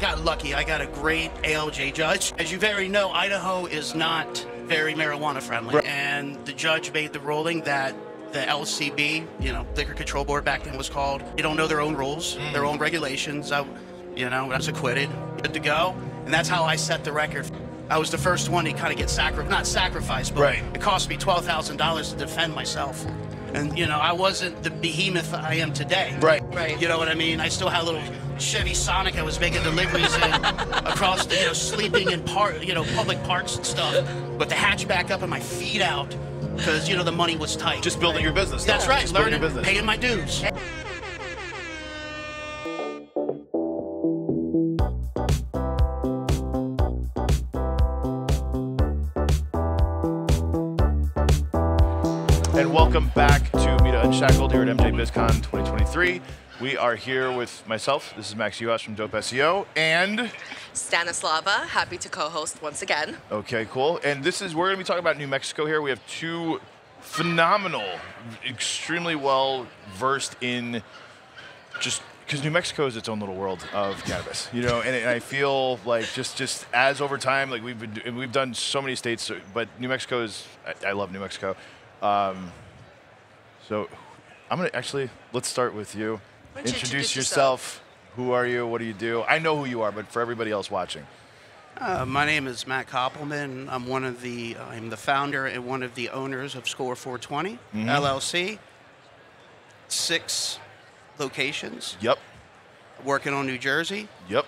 got lucky. I got a great ALJ judge. As you very know, Idaho is not very marijuana friendly. Right. And the judge made the ruling that the LCB, Liquor Control Board back then was called, they don't know their own rules, their own regulations. I was acquitted, good to go. And that's how I set the record. I was the first one to kind of get not sacrificed, but it cost me $12,000 to defend myself. And, I wasn't the behemoth I am today. Right. You know what I mean? I still had a little Chevy Sonic I was making deliveries in across the, sleeping in public parks and stuff. But the hatchback up and my feet out because, the money was tight. Just building your business. That's right. Just building your business. Paying my dues. And welcome back to MITA Unshackled here at MJBizCon 2023. We are here with myself. This is Max Juhasz from Dope SEO and Stanislava, happy to co-host once again. Okay, cool. And we're going to be talking about New Mexico here. We have two phenomenal, extremely well versed in just because New Mexico is its own little world of cannabis, and I feel like just as over time, like we've done so many states, but New Mexico is, I love New Mexico. So I'm going to let's start with you. Introduce yourself. Who are you? What do you do? I know who you are, but for everybody else watching. My name is Matt Kopelman. I'm the founder and one of the owners of Score 420 LLC. 6 locations. Yep. Working on New Jersey. Yep.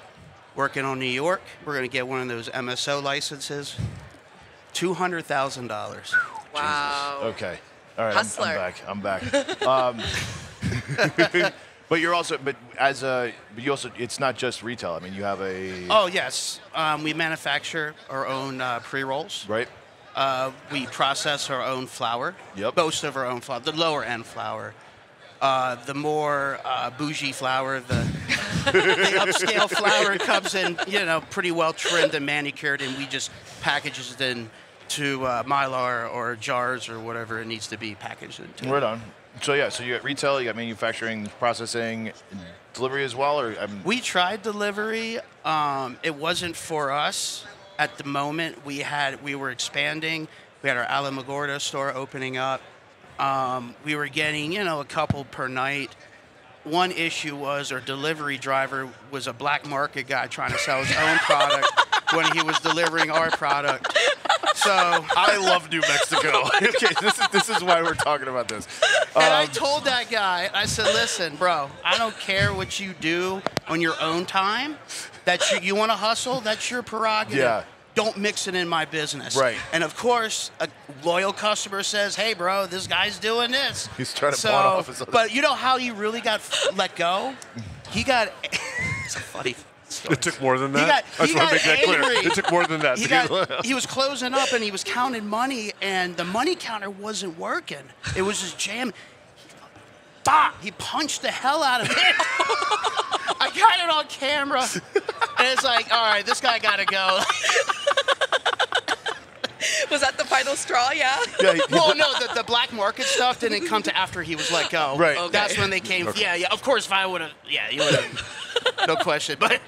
Working on New York. We're going to get one of those MSO licenses. $200,000. Wow. Jesus. Okay. All right. Hustler. I'm back. But you also, it's not just retail. I mean, you have a. Oh yes, we manufacture our own pre-rolls. Right. We process our own flower. Yep. Most of our own flower, the lower end flower. The more bougie flower, the upscale flower comes in, pretty well trimmed and manicured, and we just package it into Mylar or jars or whatever it needs to be packaged into. Right on. So you got retail, you got manufacturing, processing, delivery as well, or we tried delivery. It wasn't for us at the moment. We were expanding. We had our Alamogordo store opening up. We were getting, a couple per night. One issue was our delivery driver was a black market guy trying to sell his own product when he was delivering our product. So I love New Mexico. Okay, this is why we're talking about this. And I told that guy, I said, listen, bro, I don't care what you do on your own time. You want to hustle, that's your prerogative. Yeah. Don't mix it in my business. Right. And of course, a loyal customer says, hey, bro, this guy's doing this. He's trying to pawn off his other. But you know how he really got let go? He got, it's a funny story. It took more than that? He got angry. It took more than that. He was closing up and he was counting money and the money counter wasn't working. It was just jamming. He punched the hell out of it. I got it on camera. And it's like, all right, this guy got to go. Was that the final straw? Yeah. Well, no, the black market stuff didn't come to after he was let go. Right. Okay. That's when they came. Okay. Yeah. Of course, if I would have, you would have, no question. But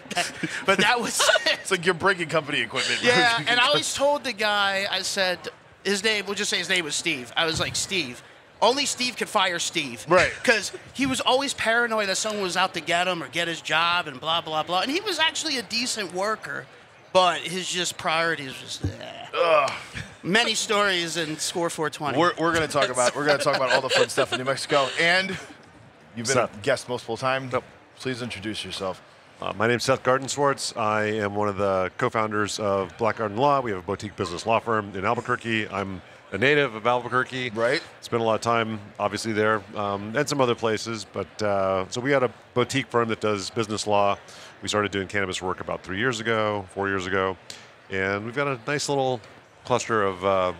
that was. It's like you're breaking company equipment. Yeah, and I always told the guy, I said, we'll just say his name was Steve. I was like, Steve. Only Steve could fire Steve. Right. Because he was always paranoid that someone was out to get him or get his job and blah, blah, blah. And he was actually a decent worker, but his priorities was many stories in Score 420. We're going to talk about all the fun stuff in New Mexico. And you've been a guest multiple times. Nope. Please introduce yourself. My name's Seth Gartenswartz. I am one of the co-founders of Black Garden Law. We have a boutique business law firm in Albuquerque. I'm a native of Albuquerque. Right. Spent a lot of time, obviously, there, and some other places. But so we had a boutique firm that does business law. We started doing cannabis work about 4 years ago, and we've got a nice little cluster of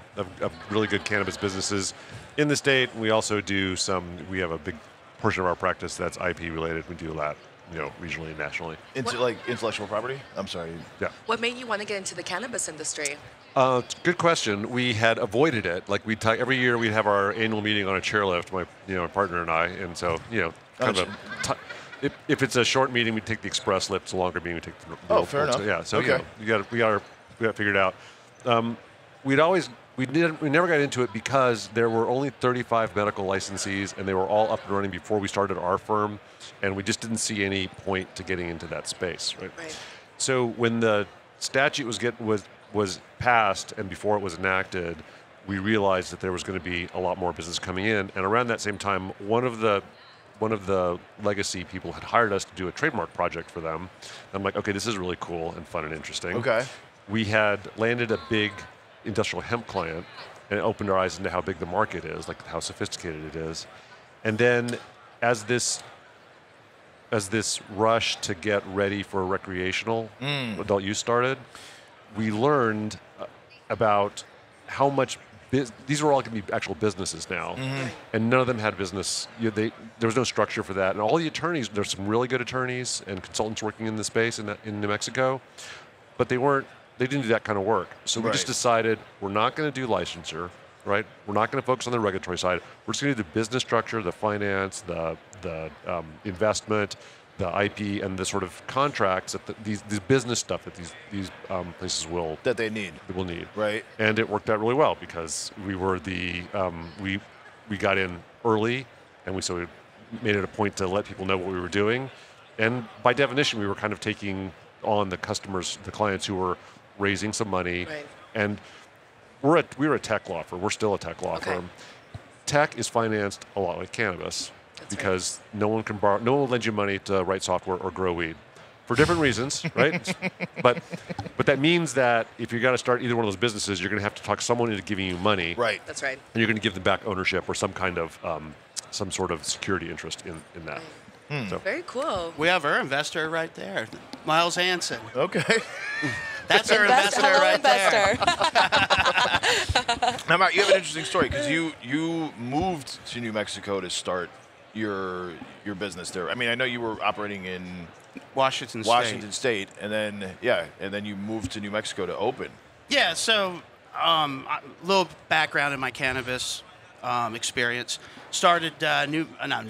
really good cannabis businesses in the state. We also do we have a big portion of our practice that's IP related. We do a lot, regionally and nationally. Like intellectual property? I'm sorry. Yeah. What made you want to get into the cannabis industry? Good question. We had avoided it. Like every year we'd have our annual meeting on a chairlift, my partner and I, and so kind of if it's a short meeting, we take the express lip. It's a longer meeting, we take the fair enough. So, yeah, so Okay. we got it figured out. We never got into it because there were only 35 medical licensees, and they were all up and running before we started our firm, and we just didn't see any point to getting into that space, right? So when the statute was passed and before it was enacted, we realized that there was going to be a lot more business coming in, and around that same time, one of the legacy people had hired us to do a trademark project for them. I'm like, okay, this is really cool and fun and interesting. Okay. We had landed a big industrial hemp client, and it opened our eyes into how big the market is, like how sophisticated it is. And then as this rush to get ready for recreational adult use started, we learned about how much these were all going to be actual businesses now, and none of them had business. There was no structure for that, and all the attorneys. There's some really good attorneys and consultants working in the space in New Mexico, but they didn't do that kind of work. So we just decided we're not going to do licensure, right? We're not going to focus on the regulatory side. We're just going to do the business structure, the finance, the investment, the IP, and the sort of contracts that these business stuff that these places will need. Right. And it worked out really well because we were we got in early, and we made it a point to let people know what we were doing, and by definition, we were kind of taking on the clients who were raising some money, and we were a tech law firm. We're still a tech law firm. Tech is financed a lot like cannabis. Because no one will lend you money to write software or grow weed, for different reasons, right? But that means that if you're going to start either one of those businesses, you're going to have to talk someone into giving you money, right? That's right. And you're going to give them back ownership or some kind of some sort of security interest in that. So. Very cool. We have our investor right there, Miles Hansen. Okay. That's our investor right there. Now, Matt, you have an interesting story because you moved to New Mexico to start your business there. I mean, I know you were operating in Washington State, and then you moved to New Mexico to open. Yeah. So, a little background in my cannabis experience. Started not New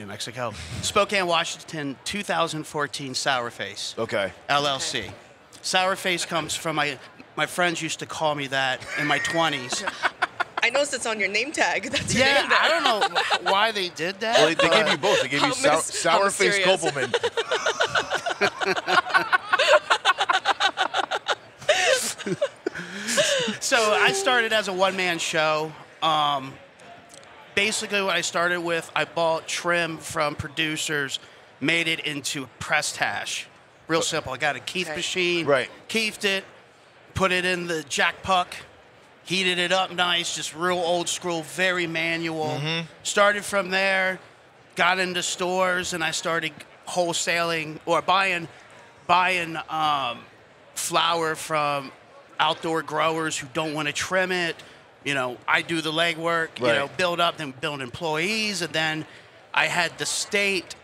Mexico, Spokane, Washington, 2014. Sourface. Okay. LLC. Okay. Sourface comes from my friends used to call me that in my 20s. I noticed it's on your name tag. That's your name I don't know why they did that. Well, they gave you both. They gave you Sourface Kopelman. So I started as a one-man show. Basically, what I started with, I bought trim from producers, made it into pressed hash. Real simple. I got a keef machine, keefed it, put it in the jack puck, heated it up nice, just real old school, very manual. Started from there, got into stores, and I started wholesaling or buying flower from outdoor growers who don't want to trim it. You know, I do the legwork, build up, then build employees, and then I had the state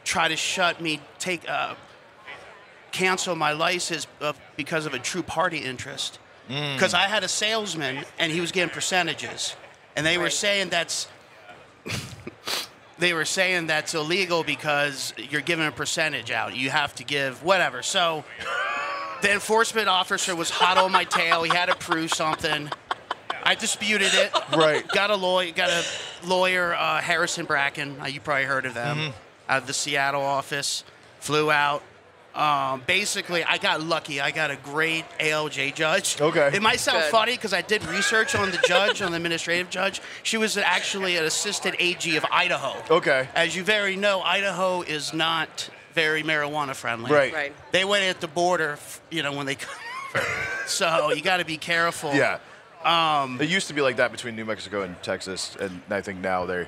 try to shut me, cancel my license because of a true party interest. Because I had a salesman and he was getting percentages, and they were saying that's illegal because you're giving a percentage out. You have to give whatever. So the enforcement officer was hot on my tail. He had to prove something. I disputed it. Right. Got a lawyer, Harrison Bracken. You probably heard of them. Out of the Seattle office. Flew out. Basically, I got lucky. I got a great ALJ judge. Okay. It might sound funny because I did research on the judge, on the administrative judge. She was actually an assistant AG of Idaho. Okay. As you very know, Idaho is not very marijuana friendly. Right. They went at the border, when they come over. So you got to be careful. Yeah. It used to be like that between New Mexico and Texas, and I think now they're.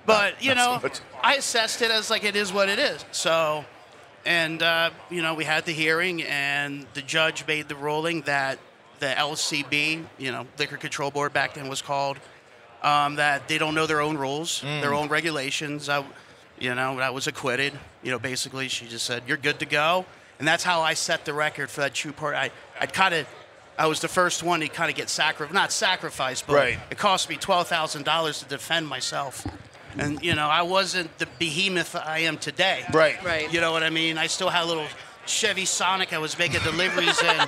But, I assessed it as like it is what it is. So. And, we had the hearing, and the judge made the ruling that the LCB, Liquor Control Board back then was called, that they don't know their own rules, their own regulations. I was acquitted. Basically, she just said, you're good to go. And that's how I set the record for that true part. I was the first one to kind of get not sacrificed, but it cost me $12,000 to defend myself. And, you know, I wasn't the behemoth I am today. Right. Right. You know what I mean? I still had a little Chevy Sonic I was making deliveries in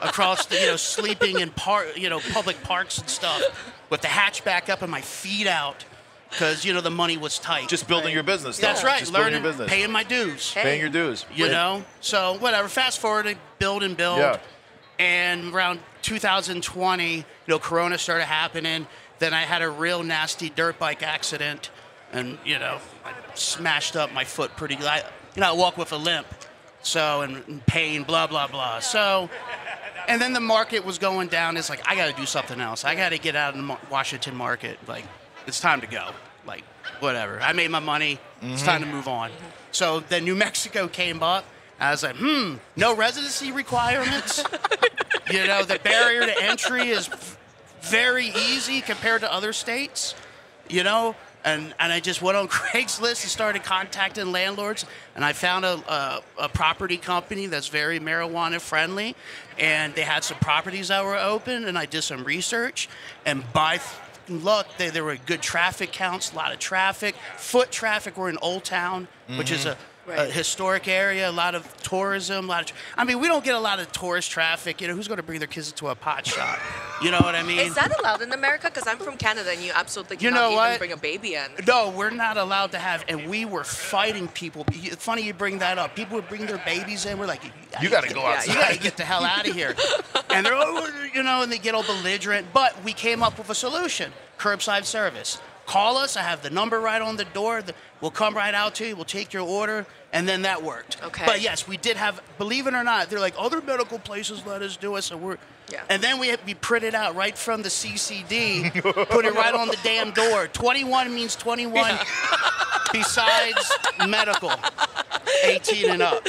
across the, you know, sleeping in public parks and stuff with the hatchback up and my feet out because, you know, the money was tight. Just building your business. That's though. right. Just building Learning, your business. paying my dues. Paying your dues. You know? So, whatever. Fast forward, build and build. Yeah. And around 2020, you know, Corona started happening. Then I had a real nasty dirt bike accident. And, you know, I smashed up my foot pretty. I walk with a limp. So, and pain, blah, blah, blah. So, and then the market was going down. It's like, I got to do something else. I got to get out of the Washington market. Like, it's time to go. Like, whatever. I made my money. It's time to move on. So then New Mexico came up. I was like, no residency requirements. You know, the barrier to entry is very easy compared to other states, you know. And I just went on Craigslist and started contacting landlords. And I found a property company that's very marijuana friendly. And they had some properties that were open. And I did some research. And by luck, there were good traffic counts, a lot of traffic. Foot traffic. We're in Old Town, which is a historic area, a lot of tourism, I mean, we don't get a lot of tourist traffic. You know, who's going to bring their kids to a pot shop? You know what I mean? Is that allowed in America? Because I'm from Canada, and you absolutely You cannot know even what? bring a baby in. No, we're not allowed to have, and we were fighting people. It's funny you bring that up. People would bring their babies in. We're like, You got to go outside. you got to get the hell out of here. And they're, you know, and they get all belligerent. But we came up with a solution: curbside service. Call us. I have the number right on the door. We'll come right out to you. We'll take your order. And then that worked. Okay. But yes, we did have, believe it or not, they're like, other medical places let us do it. So and then we printed out right from the CCD, put it right on the damn door. 21 means 21 besides medical, 18 and up.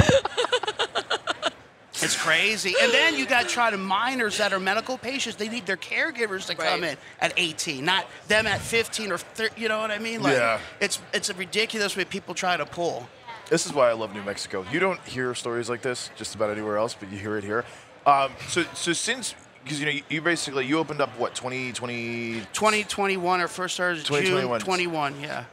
It's crazy. And then you got trying to minors that are medical patients. They need their caregivers to come in at 18, not them at 15 or 30. You know what I mean? Like, it's a ridiculous way people try to pull. This is why I love New Mexico. You don't hear stories like this just about anywhere else, but you hear it here. So since, because, you know, you opened up, what, 2020? 2021, our first started June 21, yeah.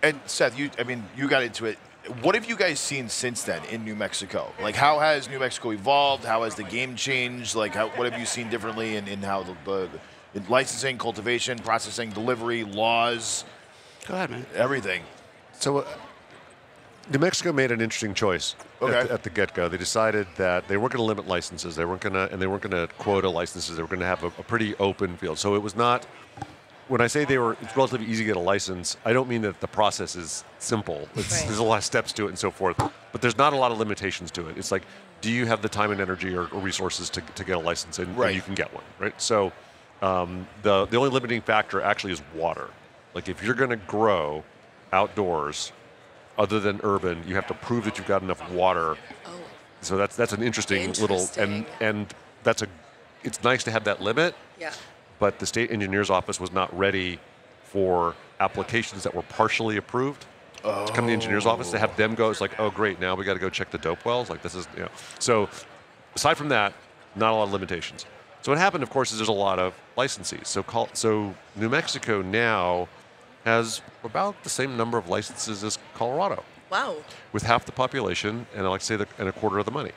And Seth, you got into it. What have you guys seen since then in New Mexico? Like, how has New Mexico evolved? How has the game changed? Like, what have you seen differently in how the in licensing, cultivation, processing, delivery, laws? Go ahead, man. Everything. So New Mexico made an interesting choice at the get-go. They decided that they weren't going to limit licenses. They weren't going to quota licenses. They were going to have a pretty open field. So it was not. When I say it's relatively easy to get a license, I don't mean that the process is simple. There's a lot of steps to it and so forth, but there's not a lot of limitations to it. It's like, do you have the time and energy or resources to get a license, and you can get one, right? So the only limiting factor actually is water. Like, if you're going to grow outdoors, other than urban, you have to prove that you've got enough water. Oh. So that's an interesting little, and it's nice to have that limit. Yeah. But the state engineer's office was not ready for applications that were partially approved to come to the engineer's office. To have them go, it's like, oh, great, now we got to go check the dope wells. Like, this is, you know. So aside from that, not a lot of limitations. So what happened, of course, is there's a lot of licensees. So New Mexico now has about the same number of licenses as Colorado. Wow. with half the population and, like say, and a quarter of the money.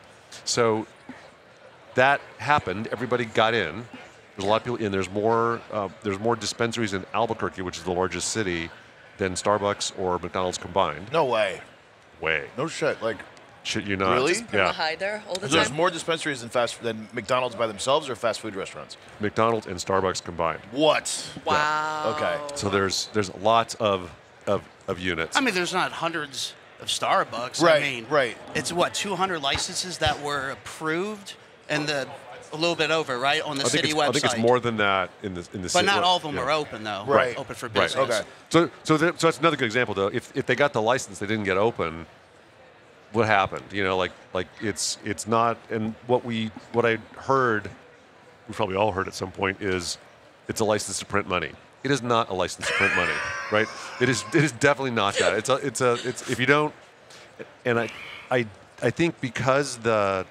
So that happened. Everybody got in. There's a lot of people in. There's more dispensaries in Albuquerque, which is the largest city, than Starbucks or McDonald's combined. No way. No shit. Like, shit, you not. Really? Yeah. High there all the time. There's more dispensaries than McDonald's by themselves or fast food restaurants? McDonald's and Starbucks combined. What? Wow. Okay. So there's lots of units. I mean, there's not hundreds of Starbucks. Right. I mean, right. It's what 200 licenses that were approved, and a little bit over, right, on the city website. I think it's more than that in the city. But not all of them are open though. Right. Open for Right. business. Okay. So that's another good example though. If they got the license, they didn't get open. What happened? You know, like it's not. And what I heard, we probably all heard at some point, is it's a license to print money. it is not a license to print money, right? It is definitely not that. It's if you don't, and I think because the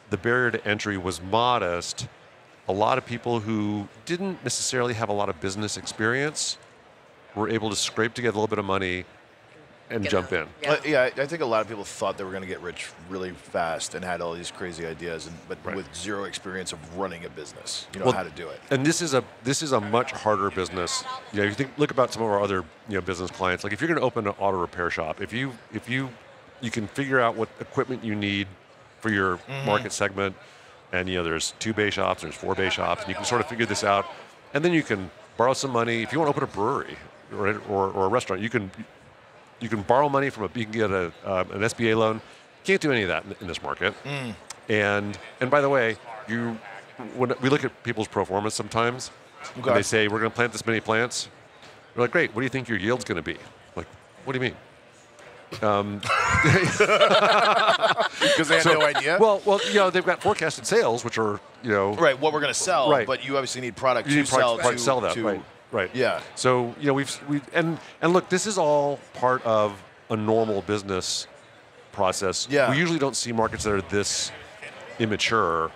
barrier to entry was modest, a lot of people who didn't necessarily have a lot of business experience were able to scrape together a little bit of money and jump in. Yeah, I think a lot of people thought they were going to get rich really fast and had all these crazy ideas, but with zero experience of running a business, how to do it. And this is a much harder business. If you look about some of our other business clients, like if you're going to open an auto repair shop, if you can figure out what equipment you need for your market segment, and there's 2 bay shops, there's 4 bay shops, and you can sort of figure this out, and then you can borrow some money. If you want to open a brewery or a restaurant, you can borrow money you can get an SBA loan. You can't do any of that in this market. And by the way, when we look at people's pro formas sometimes, and they say we're going to plant this many plants, we're like, great. What do you think your yield's going to be? Like, what do you mean? Because they have no idea. Well, they've got forecasted sales, which are right, what we're going to sell. Right. But you obviously need product you to sell. to sell that. Right. Yeah. So we've and look, this is all part of a normal business process. Yeah. We usually don't see markets that are this immature.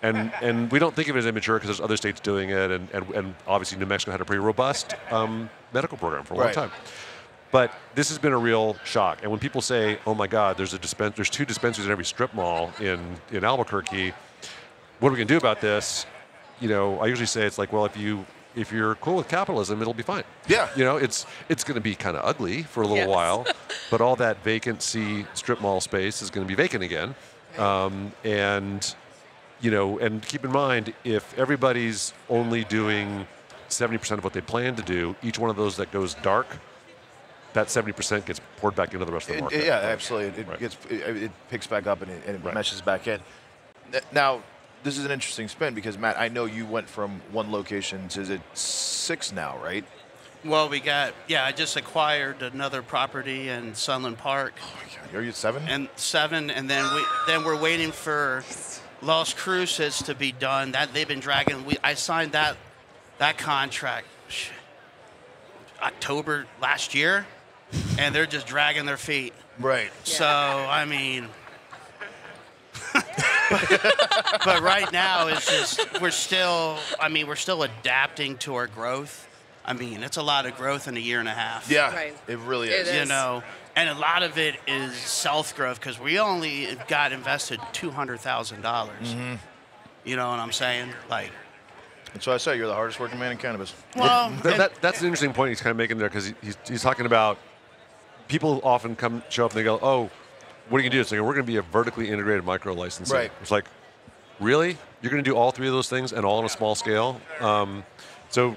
And we don't think of it as immature because there's other states doing it, and obviously New Mexico had a pretty robust medical program for a long time. But this has been a real shock. And when people say, "Oh my God, there's 2 dispensaries in every strip mall in Albuquerque, what are we going to do about this?" I usually say it's like, well, if you're cool with capitalism, it'll be fine. Yeah. It's going to be kind of ugly for a little while, but all that vacancy strip mall space is going to be vacant again, and keep in mind, if everybody's only doing 70% of what they plan to do, each one of those that goes dark, that 70% gets poured back into the rest of the market. Yeah, absolutely. It picks back up and it meshes back in. Now, this is an interesting spin because, Matt, I know you went from 1 location to, is it 6 now, right? Well, I just acquired another property in Sunland Park. Oh my God, are you at 7? And 7, and then we're waiting for Las Cruces to be done. That they've been dragging. I signed that contract October last year, and they're just dragging their feet. Right. So I mean, but right now it's just we're still adapting to our growth. I mean, it's a lot of growth in a year and a half. Yeah, right. It really is. It is. And a lot of it is self-growth because we only got invested $200,000. You know what I'm saying? Like, and so I say you're the hardest working man in cannabis. well, That's an interesting point he's kind of making there because he's talking about people often show up and they go, oh, what are you going to do? It's like, we're going to be a vertically integrated micro licensing. Right. It's like, really? You're going to do all 3 of those things and all on a small scale? So,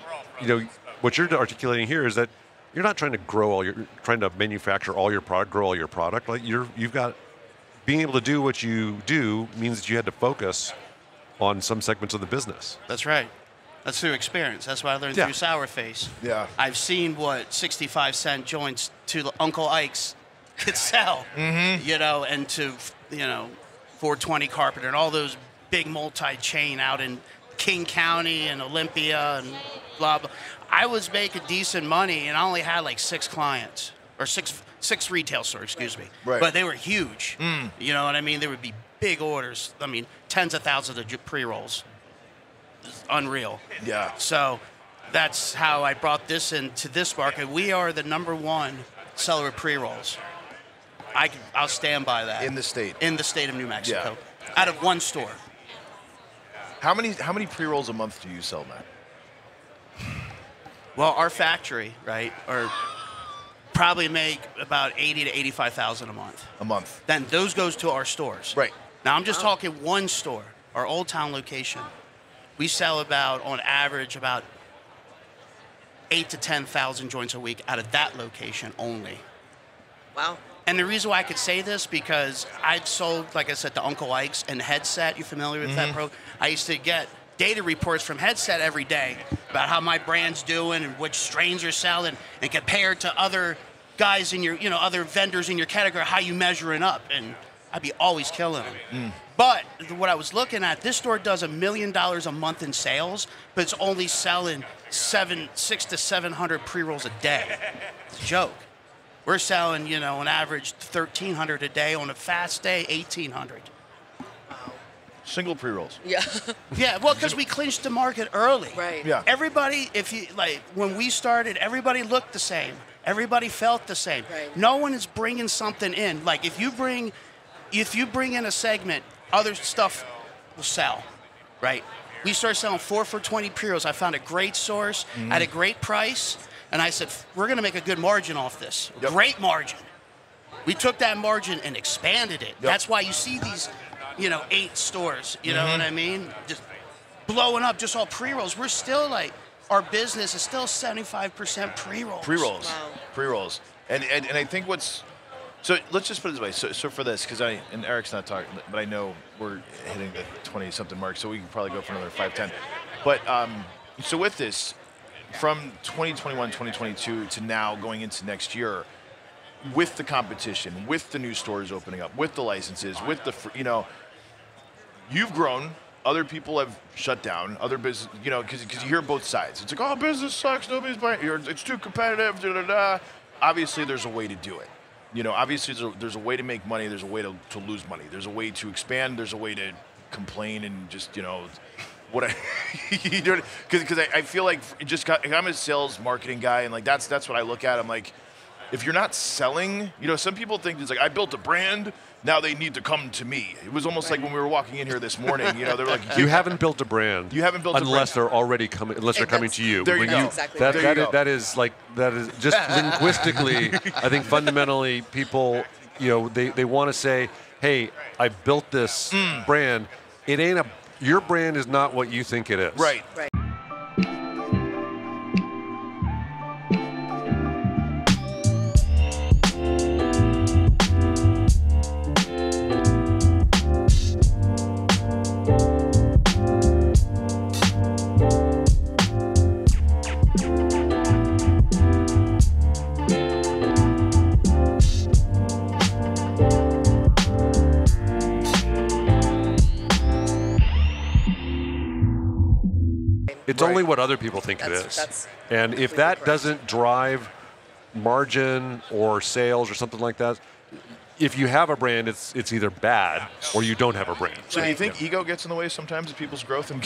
what you're articulating here is that you're not trying to manufacture all your product, grow all your product. Like you've got being able to do what you do means that you had to focus on some segments of the business. that's right. That's through experience. That's what I learned through Sourface. Yeah. I've seen what 65-cent joints to Uncle Ike's could sell, and to 420 Carpenter and all those big multi-chain out in King County and Olympia and blah blah. I was making decent money, and I only had like 6 clients or six retail stores, excuse me. Right. But they were huge. You know what I mean? There would be big orders. I mean, tens of thousands of pre-rolls. It's unreal. Yeah. So that's how I brought this into this market. We are the #1 seller of pre-rolls. I'll stand by that. In the state. In the state of New Mexico. Out of 1 store. How many pre-rolls a month do you sell, Matt? Well, our factory, right, or probably make about 80 to 85,000 a month. A month. Then those goes to our stores. Right. Now I'm just talking 1 store, our Old Town location. We sell on average, about 8 to 10,000 joints a week out of that location only. Wow. And the reason why I could say this, because I've sold, like I said, to Uncle Ike's and Headset. You familiar with that program? I used to get data reports from Headset every day about how my brand's doing and which strains are selling, and compared to other guys in your, other vendors in your category, how you measuring up. And I'd be always killing them. But what I was looking at, this store does $1 million a month in sales, but it's only selling 600 to 700 pre-rolls a day. It's a joke. We're selling, on average 1,300 a day. On a fast day, 1,800. Single pre-rolls. Yeah. Yeah, well, because we clinched the market early. Right. Yeah. Everybody, when we started, everybody looked the same. Everybody felt the same. Right. No one is bringing something in. Like if you bring in a segment, other stuff will sell, right? We started selling 4 for $20 pre-rolls. I found a great source at a great price, and I said, we're going to make a good margin off this. Yep. Great margin. We took that margin and expanded it. Yep. That's why you see these, 8 stores. You know what I mean? Just blowing up, just all pre-rolls. We're still our business is still 75% pre-rolls. Pre-rolls. Wow. Pre-rolls. And I think so let's just put it this way. So for this, because and Eric's not talking, but I know we're hitting the 20-something mark, so we can probably go for another 5-10. But so with this, from 2021, 2022 to now going into next year, with the competition, with the new stores opening up, with the licenses, with the, you've grown. Other people have shut down. Other business, because you hear both sides. It's like, oh, business sucks. Nobody's buying. It's too competitive. Da, da, da. Obviously, there's a way to do it. Obviously, there's a way to make money. There's a way to lose money. There's a way to expand. There's a way to complain and just, what I, because I feel like I'm a sales marketing guy, and that's what I look at. I'm like, if you're not selling, some people think it's like, I built a brand. Now they need to come to me. It was almost like when we were walking in here this morning. They're like, You haven't built a brand. You haven't built a unless brand. they're already coming. Unless they're coming to you. There you When go. Exactly. That is just linguistically. I think fundamentally, people, they want to say, "Hey, I built this brand. It ain't your brand is not what you think it is." Right. Right. It's only what other people think it is. And if that doesn't drive margin or sales or something like that, if you have a brand, it's either bad or you don't have a brand. So do you think ego gets in the way sometimes of people's growth in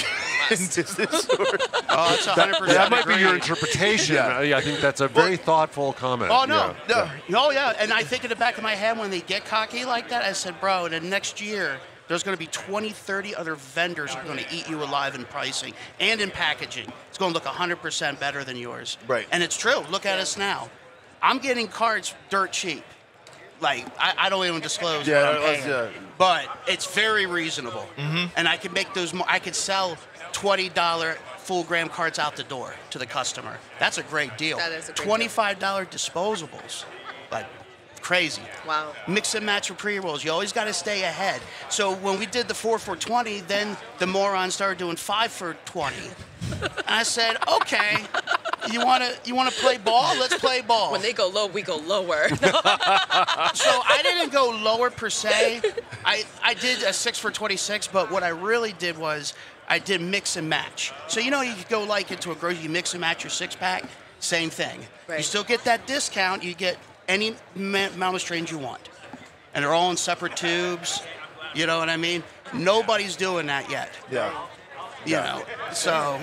business? Oh, it's 100%. That might be your interpretation. Yeah, I think that's a very thoughtful comment. Oh, no. Yeah. Oh, yeah. And I think in the back of my head when they get cocky like that, I said, bro, in the next year, there's going to be 20, 30 other vendors that are going to eat you alive in pricing and in packaging. It's going to look 100% better than yours. Right. And it's true. Look at us now. I'm getting cards dirt cheap. I don't even disclose what I'm paying. But it's very reasonable. And I can make those more. I could sell $20 full gram cards out the door to the customer. That's a great deal. That is a great $25 disposables. Crazy. Wow. Mix and match with pre-rolls. You always got to stay ahead. So when we did the 4 for $20, then the morons started doing 5 for $20. I said, okay, you want to play ball? Let's play ball. When they go low, we go lower. So I didn't go lower per se. I did a 6 for 26, but what I really did was I did mix and match. So you could go into a grocery, you mix and match your 6-pack, same thing. Right. You still get that discount. You get any amount of strains you want. And they're all in separate tubes. You know what I mean? Nobody's doing that yet. Yeah. You know, so.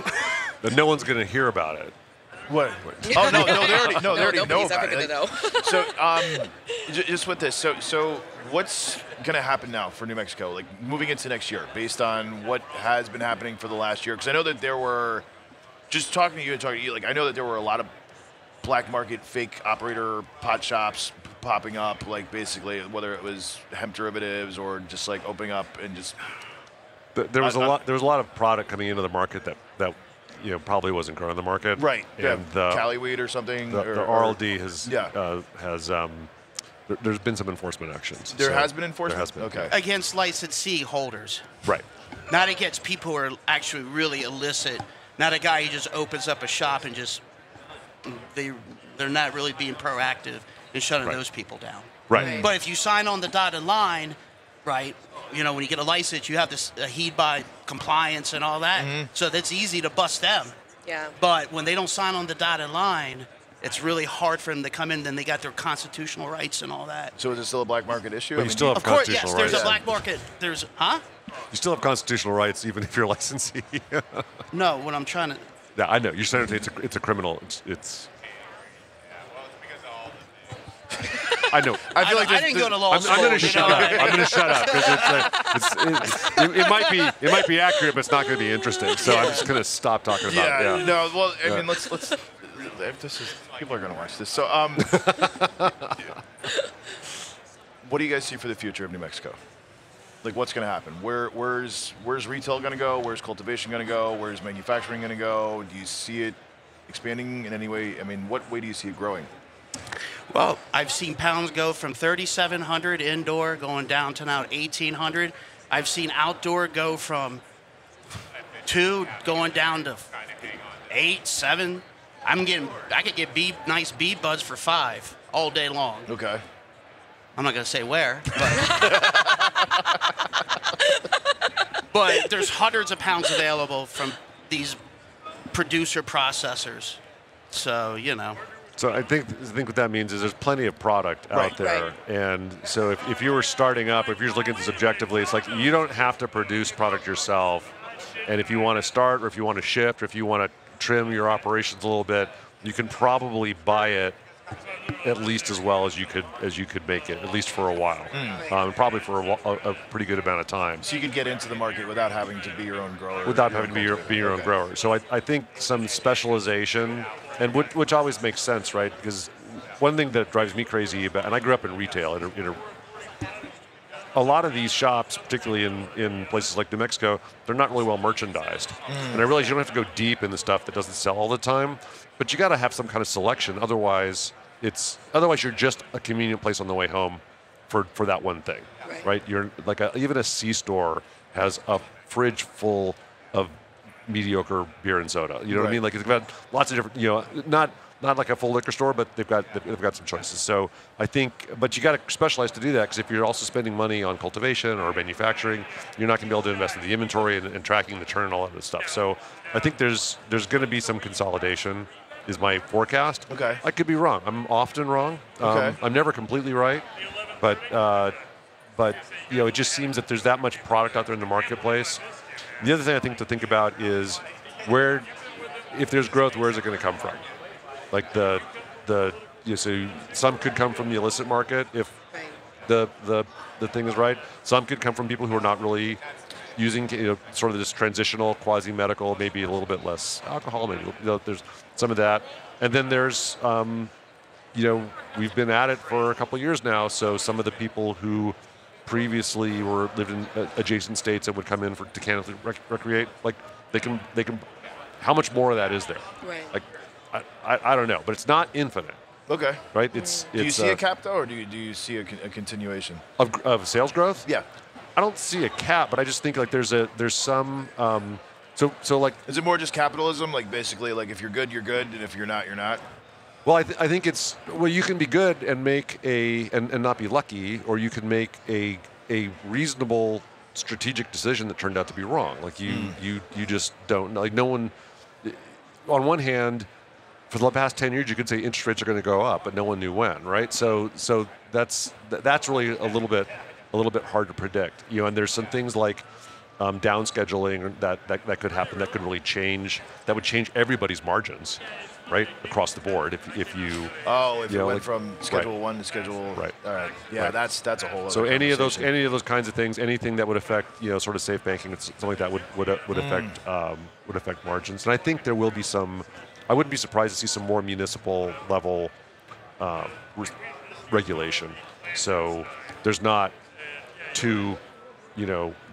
But no one's going to hear about it. What? Oh, no, they already know Nobody's about ever it. gonna know. So, just with this, so what's going to happen now for New Mexico, moving into next year, based on what has been happening for the last year? Because I know that there were, just talking to you, I know that there were a lot of black market fake operator pot shops popping up, basically whether it was hemp derivatives or just opening up and just. There was a lot of product coming into the market that probably wasn't growing the market. Right. And the Cali weed or something. The RLD has Yeah. there's been some enforcement actions. There has been enforcement? There has been. Okay. Against licensee holders. Right. Not against people who are actually really illicit. Not a guy who just opens up a shop and just they're not really being proactive in shutting those people down. Right. But if you sign on the dotted line, right, you know, when you get a license, you have to heed by compliance and all that. So that's easy to bust them. Yeah. But when they don't sign on the dotted line, it's really hard for them to come in. Then they got their constitutional rights and all that. So is it still a black market issue? But you still have Of course, yes, constitutional there's rights. a black market. There's, huh? You still have constitutional rights even if you're a licensee. No, what I'm trying to. Yeah, I know. You're saying it's a criminal. It's I know. I feel like I didn't go to law school. I'm going to you shut know? up. I'm going to shut up because it might be accurate, but it's not going to be interesting. So I'm just going to stop talking about it. Yeah. No. Well, I mean, let's. If this is people are going to watch this. So, what do you guys see for the future of New Mexico? Like, what's going to happen? Where's retail going to go? Where's cultivation going to go? Where's manufacturing going to go? Do you see it expanding in any way? I mean, what way do you see it growing? Well, I've seen pounds go from 3,700 indoor going down to now 1,800. I've seen outdoor go from 2 going down to 8, 7. I could get nice bee buds for 5 all day long. Okay. I'm not gonna say where, but there's hundreds of pounds available from these producer processors. So you know. So I think what that means is there's plenty of product out there. Right. And so if you were starting up, if you're just looking at this objectively, it's like you don't have to produce product yourself. And if you want to start, or if you want to shift, or if you want to trim your operations a little bit, you can probably buy it at least as well as you could make it, at least for a while, probably for a pretty good amount of time. So you could get into the market without having to be your own grower. Without having to be your own grower. So I think some specialization, and which always makes sense, right? Because one thing that drives me crazy about, and I grew up in retail, a lot of these shops, particularly in places like New Mexico, they're not really well merchandised. And I realize you don't have to go deep in the stuff that doesn't sell all the time, but you got to have some kind of selection. Otherwise you're just a convenient place on the way home for that one thing, right? You're like even a C-store has a fridge full of mediocre beer and soda. You know what I mean? Like it's got lots of different, not like a full liquor store, but they've got some choices. So I think, but you got to specialize to do that, because if you're also spending money on cultivation or manufacturing, you're not going to be able to invest in the inventory and tracking the turn and all that stuff. So I think there's going to be some consolidation, is my forecast. Okay. I could be wrong. I'm often wrong. Okay. I'm never completely right, but it just seems that there's that much product out there in the marketplace. The other thing I think to think about is if there's growth, where is it going to come from? Like so some could come from the illicit market if the thing is right. Some could come from people who are not really using sort of this transitional quasi-medical, maybe a little bit less alcohol, maybe there's some of that. And then there's we've been at it for a couple of years now, so some of the people who previously lived in adjacent states and would come in to cannabis recreate, like they can. How much more of that is there? Right. Like I don't know, but it's not infinite. Okay. Right? Do you see a cap though, or do you see a continuation of sales growth? Yeah. I don't see a cap, but I just think like there's some. So like. Is it more just capitalism? Like basically, like if you're good, you're good, and if you're not, you're not. Well, I think it's you can be good and make and not be lucky, or you can make a reasonable strategic decision that turned out to be wrong. Like you just don't know. Like no one. On one hand, for the past 10 years, you could say interest rates are going to go up, but no one knew when, right? So that's really a little bit hard to predict. And there's some things like down scheduling that could happen, that could really change. That would change everybody's margins, right, across the board. If you went from Schedule 1 to Schedule right. All right. Yeah, right. that's a whole other So any of those conversation. kinds of things, anything that would affect sort of safe banking, something like that would affect margins. And I think there will be some. I wouldn't be surprised to see some more municipal level regulation. So there's not 2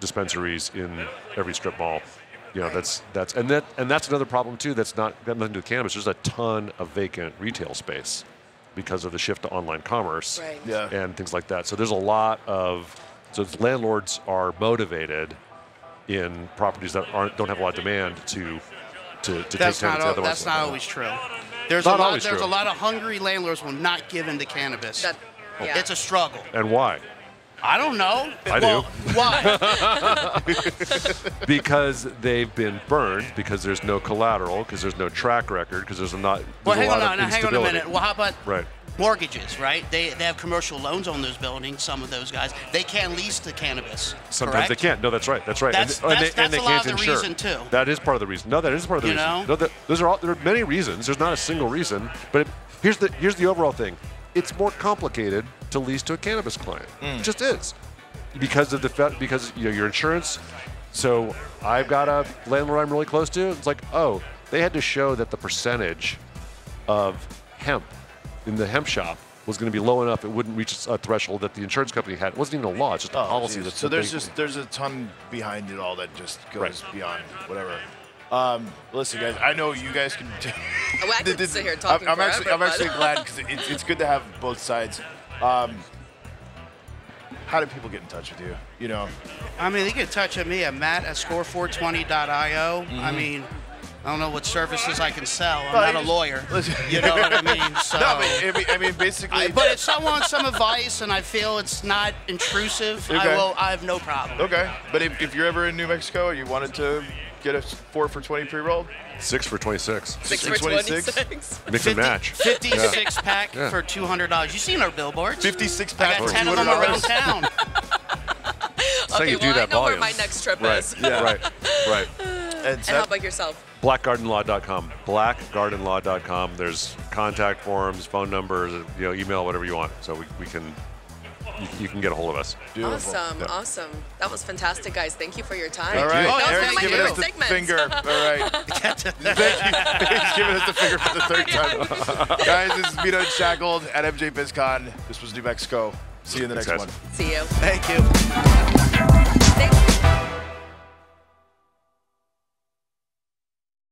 dispensaries in every strip mall. That's another problem too. That's got nothing to do with cannabis. There's a ton of vacant retail space because of the shift to online commerce and things like that. So there's a lot of landlords are motivated in properties that don't have a lot of demand to take tenants. That's not always true. There's a lot of hungry landlords will not give in to cannabis. It's a struggle. And why? I don't know. I Well, do. Why? Because they've been burned, because there's no collateral, because there's no track record, because there's not. Well, There's hang a lot on, of hang on a instability. minute. Well, how about Right. mortgages, right? They have commercial loans on those buildings, some of those guys. They can't lease the cannabis. Sometimes they correct? can't. No, that's right. That's right. That's they a lot can't of the insure. reason, too. That is part of the reason. No, that is part of the You reason. know? No, those are all. There are many reasons. There's not a single reason. But here's the overall thing. It's more complicated to lease to a cannabis client. It just is, because of because your insurance. So I've got a landlord I'm really close to. It's like, oh, they had to show that the percentage of hemp in the hemp shop was going to be low enough it wouldn't reach a threshold that the insurance company had. It wasn't even a law; it's just a policy. Geez. That's So what they- there's a ton behind it all that just goes Right. beyond whatever. Listen, guys, I know you guys can. Well, I could sit here talking I'm forever, I'm actually but- glad because it's good to have both sides. How do people get in touch with you? You know, I mean, they can touch at me at matt@score420.io. I mean, I don't know what services I can sell. I'm not a lawyer. You know what I mean? So, no, but I mean basically. but if someone wants some advice and I feel it's not intrusive, Okay. I have no problem. Okay, but if you're ever in New Mexico and you wanted to get a 4 for 20 pre-roll, 6 for 26. 6 for for 26? 26. Mix and match. 56 pack Yeah. for $200. You seen our billboards? 56 I pack got for 10 of them $200. around town. That's how Okay, you do well, I that know where volume. my next trip Right. is. Yeah. Right. Right. And And how Seth, about yourself? Blackgardenlaw.com. Blackgardenlaw.com. There's contact forms, phone numbers, email, whatever you want. So we can. You can get a hold of us. beautiful. Awesome, Yeah. awesome. That was fantastic, guys. Thank you for your time. All right, That was one Eric's of my giving us favorite the segments. finger. All right. Thank you. He's giving us the finger for the third time. Guys, this is MITA Unshackled at MJBizCon. This was New Mexico. See you in the next Thanks, guys. one. See you. Thank you. Thank you.